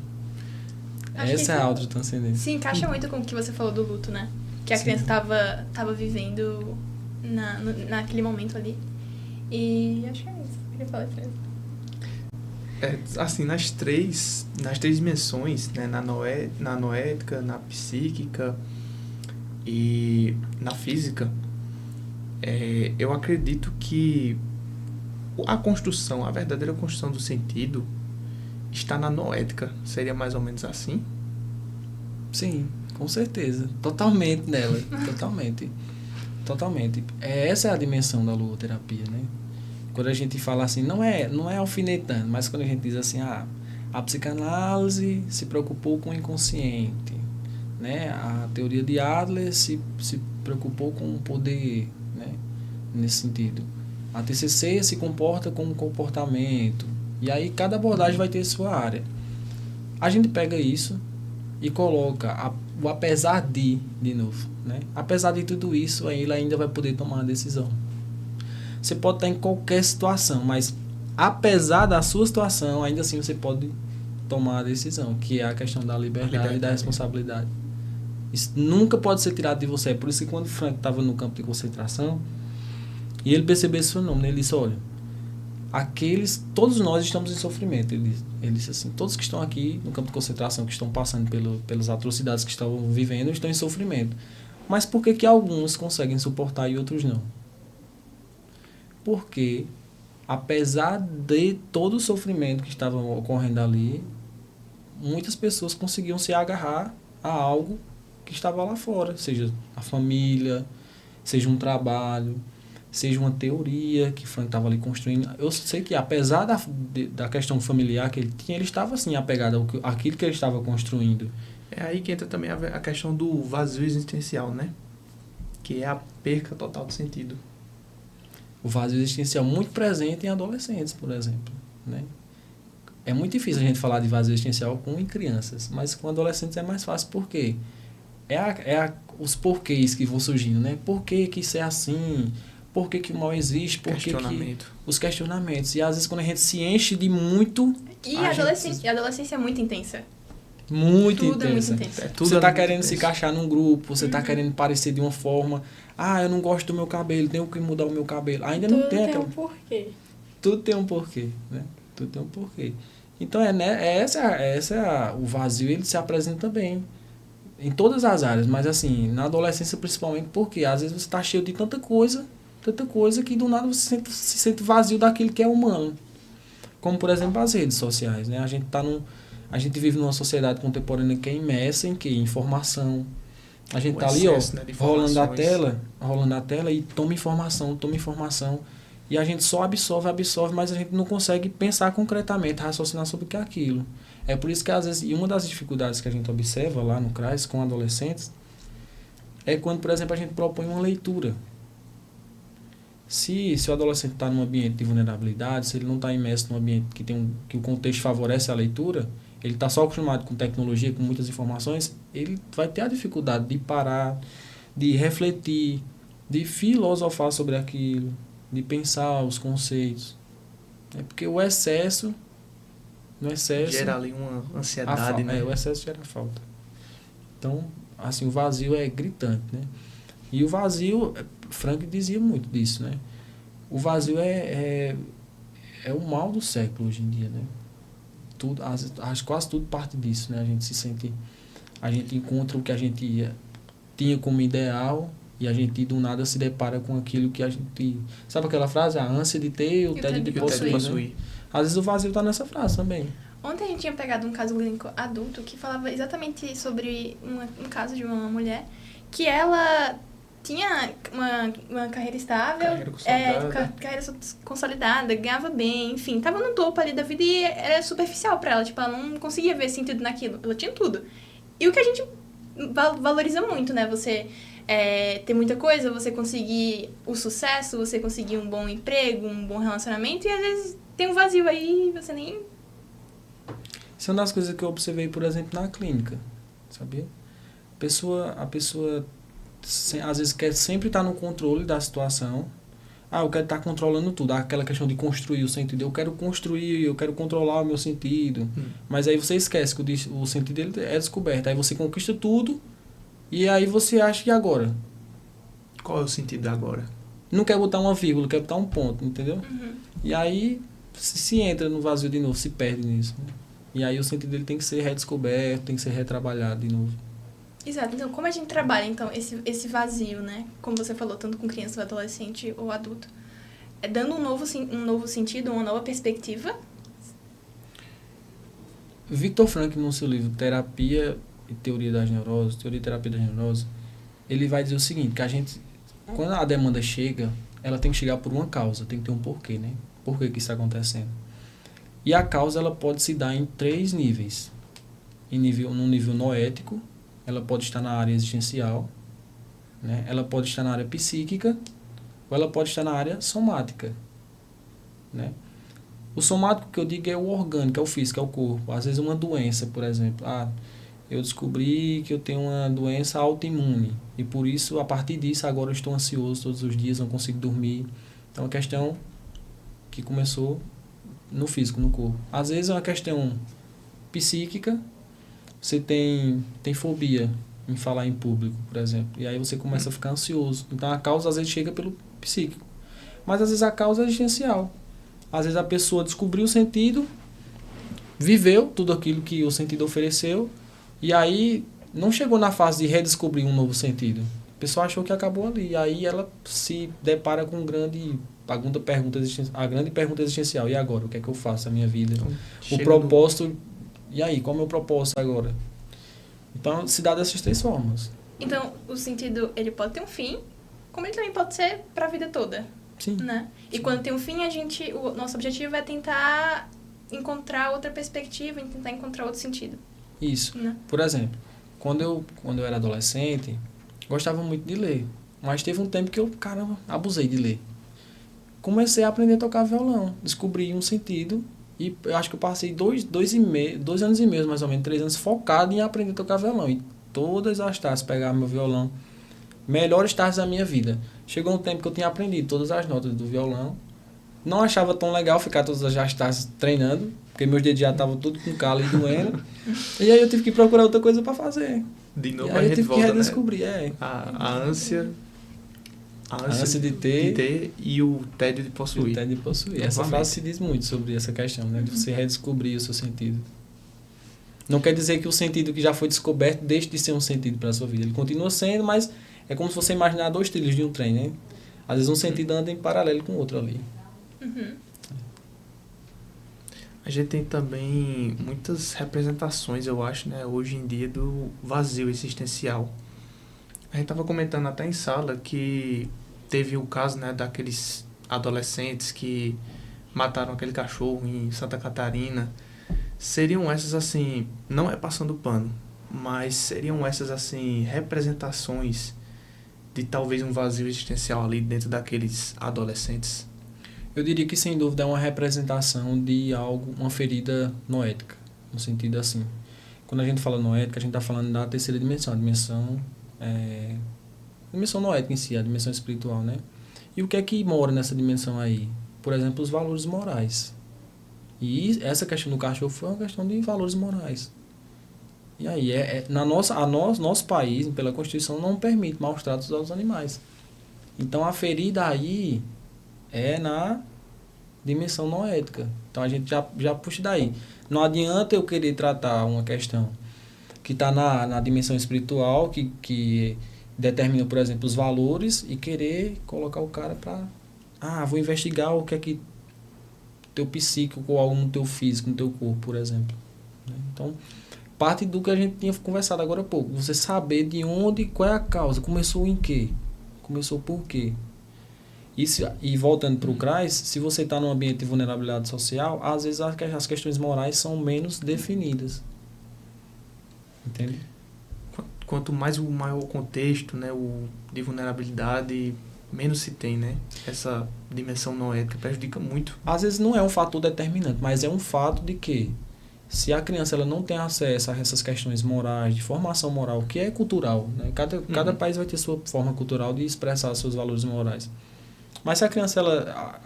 Essa é a autotranscendência. Se encaixa muito com o que você falou do luto, né? Que a Sim. criança tava vivendo naquele momento ali. E acho que é isso. Eu queria falar pra ele. Assim, nas três dimensões, né, na noética, na psíquica e na física, eu acredito que a verdadeira construção do sentido está na noética. Seria mais ou menos assim? Sim, com certeza. Totalmente nela. Totalmente. Essa é a dimensão da logoterapia, né? Quando a gente fala assim, não é alfinetando, mas quando a gente diz assim, a psicanálise se preocupou com o inconsciente, né? A teoria de Adler se preocupou com o poder, né? Nesse sentido. A TCC se comporta com o comportamento. E aí cada abordagem vai ter sua área. A gente pega isso e coloca o apesar de novo, né? Apesar de tudo isso, ele ainda vai poder tomar uma decisão. Você pode estar em qualquer situação, mas apesar da sua situação, ainda assim você pode tomar a decisão, que é a questão da liberdade e da responsabilidade. Isso nunca pode ser tirado de você. É por isso que quando o Frank estava no campo de concentração, e ele percebeu esse fenômeno, ele disse, olha, todos nós estamos em sofrimento. Ele disse assim, todos que estão aqui no campo de concentração, que estão passando pelas atrocidades que estavam vivendo, estão em sofrimento. Mas por que alguns conseguem suportar e outros não? Porque, apesar de todo o sofrimento que estava ocorrendo ali, muitas pessoas conseguiam se agarrar a algo que estava lá fora, seja a família, seja um trabalho, seja uma teoria que Frank estava ali construindo. Eu sei que, apesar da questão familiar que ele tinha, ele estava assim apegado àquilo que ele estava construindo. É aí que entra também a questão do vazio existencial, né? Que é a perca total de sentido. O vazio existencial muito presente em adolescentes, por exemplo, né? É muito difícil a gente falar de vazio existencial em crianças, mas com adolescentes é mais fácil. Por quê? Os porquês que vão surgindo, né? Por que isso é assim? Por que o mal existe? Por que os questionamentos. E às vezes quando a gente se enche de muito... E a adolescência é muito intensa. Muito tudo intensa. É muito intenso. Você está querendo se encaixar num grupo, você está querendo parecer de uma forma. Eu não gosto do meu cabelo, tenho que mudar o meu cabelo. Ainda tudo não tem um porquê. Tudo tem um porquê, né? Tudo tem um porquê. Então, o vazio, ele se apresenta bem em todas as áreas, mas assim, na adolescência principalmente, porque às vezes você está cheio de tanta coisa que do nada você se sente vazio daquilo que é humano. Como, por exemplo, as redes sociais, né? A gente vive numa sociedade contemporânea que é imersa em informação. A gente tá ali, rolando a tela e toma informação. E a gente só absorve, mas a gente não consegue pensar concretamente, raciocinar sobre o que é aquilo. É por isso que, às vezes, e uma das dificuldades que a gente observa lá no CRAS com adolescentes é quando, por exemplo, a gente propõe uma leitura. Se o adolescente está num ambiente de vulnerabilidade, se ele não está imerso num ambiente que o contexto favorece a leitura, ele está só acostumado com tecnologia, com muitas informações, ele vai ter a dificuldade de parar, de refletir, de filosofar sobre aquilo, de pensar os conceitos. É porque o excesso gera ali uma ansiedade, né? O excesso gera falta. Então, assim, o vazio é gritante, né? E o vazio, Frank dizia muito disso, né? O vazio é o mal do século hoje em dia, né? Tudo, quase tudo parte disso, né? A gente se sente... A gente encontra o que a gente tinha como ideal e a gente do nada se depara com aquilo que a gente... Sabe aquela frase? A ânsia de ter e o tédio de possuir, né? Às vezes o vazio está nessa frase também. Ontem a gente tinha pegado um caso clínico adulto que falava exatamente sobre um caso de uma mulher que ela tinha uma carreira estável, carreira consolidada, ganhava bem, enfim, tava no topo ali da vida e era superficial pra ela, tipo, ela não conseguia ver sentido naquilo, ela tinha tudo. E o que a gente valoriza muito, né, você ter muita coisa, você conseguir o sucesso, você conseguir um bom emprego, um bom relacionamento, e às vezes tem um vazio aí e você nem... Isso é uma das coisas que eu observei, por exemplo, na clínica, sabia? A pessoa às vezes quer sempre estar no controle da situação. Eu quero estar controlando tudo. Aquela questão de construir o sentido. Eu quero controlar o meu sentido. Mas aí você esquece que o sentido dele é descoberto. Aí você conquista tudo e aí você acha que agora? Qual é o sentido agora? Não quer botar uma vírgula, quer botar um ponto, entendeu? E aí se entra no vazio de novo, se perde nisso. Né? E aí o sentido dele tem que ser redescoberto, tem que ser retrabalhado de novo. Exato. Então, como a gente trabalha, então, esse vazio, né? Como você falou, tanto com criança, adolescente ou adulto. Dando um novo sentido, uma nova perspectiva. Viktor Frankl, no seu livro Terapia e Teoria e Terapia das Neuroses, ele vai dizer o seguinte, que a gente, quando a demanda chega, ela tem que chegar por uma causa, tem que ter um porquê, né? Por que isso está acontecendo? E a causa, ela pode se dar em 3 níveis. No nível noético, ela pode estar na área existencial, né? Ela pode estar na área psíquica, ou ela pode estar na área somática, né? O somático que eu digo é o orgânico, é o físico, é o corpo. Às vezes uma doença, por exemplo. Eu descobri que eu tenho uma doença autoimune, e por isso, a partir disso, agora eu estou ansioso todos os dias, não consigo dormir. Então, é uma questão que começou no físico, no corpo. Às vezes é uma questão psíquica. Você tem fobia em falar em público, por exemplo. E aí você começa a ficar ansioso. Então a causa às vezes chega pelo psíquico. Mas às vezes a causa é existencial. Às vezes a pessoa descobriu o sentido, viveu tudo aquilo que o sentido ofereceu, e aí não chegou na fase de redescobrir um novo sentido. A pessoa achou que acabou ali. E aí ela se depara com a grande pergunta existencial. E agora? O que é que eu faço na minha vida? Então, o propósito... E aí, qual é o meu propósito agora? Então, se dá dessas 3 formas. Então, o sentido, ele pode ter um fim, como ele também pode ser para a vida toda. Sim. Né? E Sim. Quando tem um fim, o nosso objetivo é tentar encontrar outra perspectiva, tentar encontrar outro sentido. Isso. Né? Por exemplo, quando eu era adolescente, gostava muito de ler. Mas teve um tempo que eu, abusei de ler. Comecei a aprender a tocar violão. Descobri um sentido. E eu acho que eu passei 2 anos e meio, mais ou menos, 3 anos, focado em aprender a tocar violão. E todas as tardes pegava meu violão. Melhores tardes da minha vida. Chegou um tempo que eu tinha aprendido todas as notas do violão. Não achava tão legal ficar todas as tardes treinando, porque meus dedos já estavam tudo com calo e doendo. E aí eu tive que procurar outra coisa para fazer. De novo e aí eu tive que redescobrir, né? A ânsia de ter e o tédio de possuir. E o tédio de possuir. Essa frase se diz muito sobre essa questão, né? De você redescobrir o seu sentido. Não quer dizer que o sentido que já foi descoberto deixe de ser um sentido para a sua vida. Ele continua sendo, mas é como se você imaginar 2 trilhos de um trem, né? Às vezes um sentido anda em paralelo com o outro ali. A gente tem também muitas representações, eu acho, né, hoje em dia, do vazio existencial. A gente estava comentando até em sala que teve o caso, né, daqueles adolescentes que mataram aquele cachorro em Santa Catarina. Seriam essas, assim, não é passando pano, mas seriam essas, assim, representações de talvez um vazio existencial ali dentro daqueles adolescentes? Eu diria que, sem dúvida, é uma representação de algo, uma ferida noética, no sentido assim. Quando a gente fala noética, a gente está falando da 3ª dimensão, a dimensão noética em si, a dimensão espiritual, né? E o que é que mora nessa dimensão aí? Por exemplo, os valores morais. E essa questão do cachorro foi uma questão de valores morais. E aí, nosso país, pela Constituição, não permite maus tratos aos animais. Então, a ferida aí é na dimensão não ética. Então a gente já puxa daí. Não adianta eu querer tratar uma questão que está na dimensão espiritual, que determina, por exemplo, os valores, e querer colocar o cara para... vou investigar o que é que teu psíquico ou algo no teu físico, no teu corpo, por exemplo. Então, parte do que a gente tinha conversado agora há pouco. Você saber de onde, qual é a causa, começou em quê? Começou por quê? E voltando para o CRAS, se você está num ambiente de vulnerabilidade social, às vezes as questões morais são menos definidas. Entende? Quanto mais o maior o contexto, né, de vulnerabilidade, menos se tem, né? Essa dimensão não ética prejudica muito. Às vezes não é um fator determinante, mas é um fato de que se a criança ela não tem acesso a essas questões morais, de formação moral, que é cultural, né? Cada país vai ter sua forma cultural de expressar seus valores morais. Mas se a criança,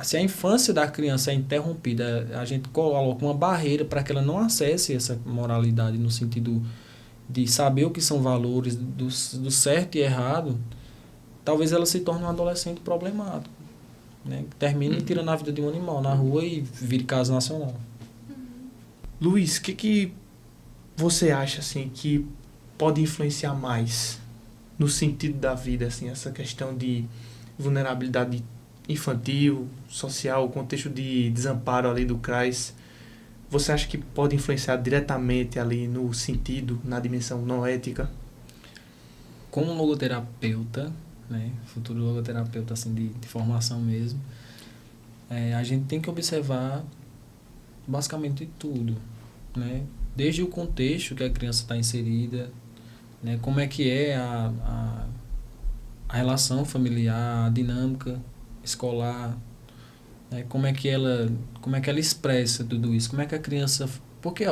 se a infância da criança é interrompida, a gente coloca uma barreira para que ela não acesse essa moralidade no sentido de saber o que são valores, do certo e errado, talvez ela se torne um adolescente problemático, né? Termine tirando a vida de um animal na rua e vire caso nacional. Luiz, o que você acha assim, que pode influenciar mais no sentido da vida, assim, essa questão de vulnerabilidade infantil, social, o contexto de desamparo ali do CRAS? Você acha que pode influenciar diretamente ali no sentido, na dimensão não ética? Como logoterapeuta, né, futuro logoterapeuta assim, de formação mesmo, a gente tem que observar basicamente tudo, né? Desde o contexto que a criança está inserida, né, como é que é a relação familiar, a dinâmica escolar, né, como é que ela expressa tudo isso, como é que a criança... Porque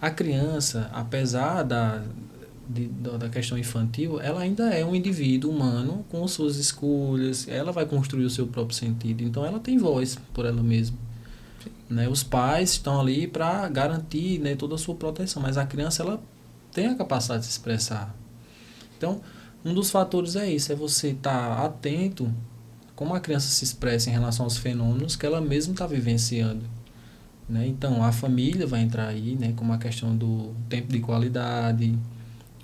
a criança, apesar da questão infantil, ela ainda é um indivíduo humano com suas escolhas, ela vai construir o seu próprio sentido, então ela tem voz por ela mesma. Né? Os pais estão ali para garantir, né, toda a sua proteção, mas a criança ela tem a capacidade de se expressar. Então, um dos fatores é isso, é você estar atento como a criança se expressa em relação aos fenômenos que ela mesma está vivenciando. Né? Então, a família vai entrar aí, né, como a questão do tempo de qualidade,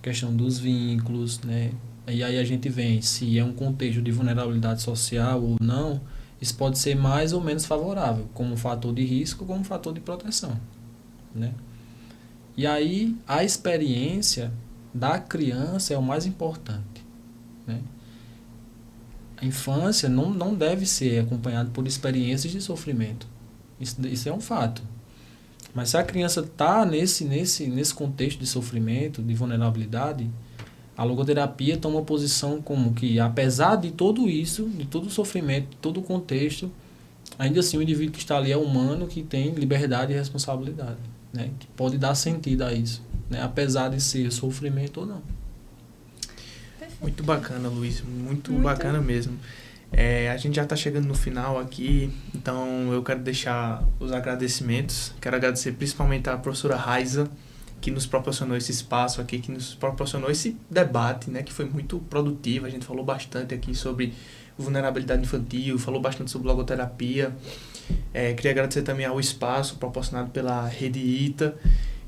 questão dos vínculos, né? E aí a gente vê se é um contexto de vulnerabilidade social ou não, isso pode ser mais ou menos favorável, como um fator de risco, como um fator de proteção, né? E aí a experiência da criança é o mais importante, né? A infância não deve ser acompanhada por experiências de sofrimento. Isso é um fato. Mas se a criança está nesse contexto de sofrimento, de vulnerabilidade, a logoterapia toma uma posição como que, apesar de tudo isso, de todo o sofrimento, de todo o contexto, ainda assim o indivíduo que está ali é humano, que tem liberdade e responsabilidade, né? Que pode dar sentido a isso, né? Apesar de ser sofrimento ou não. Muito bacana, Luiz, muito bacana mesmo. A gente já está chegando no final aqui, então eu quero deixar os agradecimentos. Quero agradecer principalmente à professora Raiza, que nos proporcionou esse espaço aqui, que nos proporcionou esse debate, né, que foi muito produtivo. A gente falou bastante aqui sobre vulnerabilidade infantil, falou bastante sobre logoterapia. Queria agradecer também ao espaço proporcionado pela Rede ITA.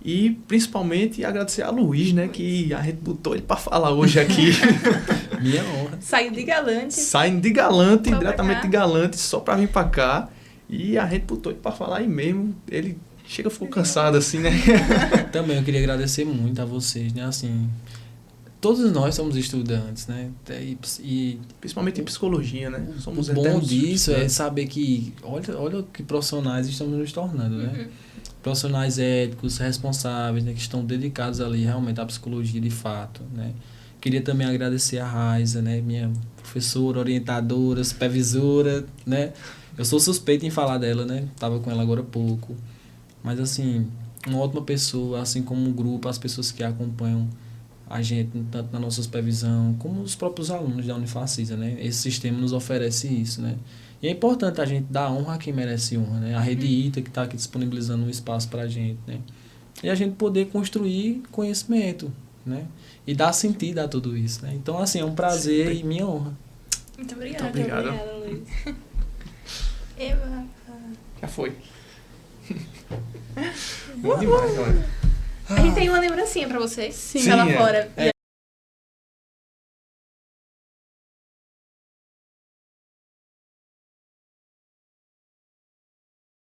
E principalmente agradecer a Luiz, né, que a gente botou ele para falar hoje aqui. Minha honra. Saindo de galante. Saindo de galante, diretamente de galante, só para vir para cá. E a gente botou ele para falar aí mesmo. Ele ficou cansado assim, né? Também eu queria agradecer muito a vocês, né, assim... Todos nós somos estudantes, né? E principalmente em psicologia, né? Somos o bom disso é saber que... Olha que profissionais estamos nos tornando, né? Profissionais éticos, responsáveis, né, que estão dedicados ali realmente à psicologia de fato, né? Queria também agradecer a Raiza, né, minha professora, orientadora, supervisora, né? Eu sou suspeito em falar dela, né? Tava com ela agora há pouco. Mas assim, uma ótima pessoa, assim como o grupo, as pessoas que acompanham a gente, tanto na nossa supervisão, como os próprios alunos da Unifacisa, né? Esse sistema nos oferece isso, né? E é importante a gente dar honra a quem merece honra, né? A Rede ITA que está aqui disponibilizando um espaço para a gente, né? E a gente poder construir conhecimento, né? E dar sentido a tudo isso, né? Então, assim, é um prazer e minha honra. Muito obrigada. Muito obrigado. Obrigada, Luiz. Eva. Já foi. Bom demais, galera. A gente tem uma lembrancinha pra você. Sim. Tá lá Sim, é. fora.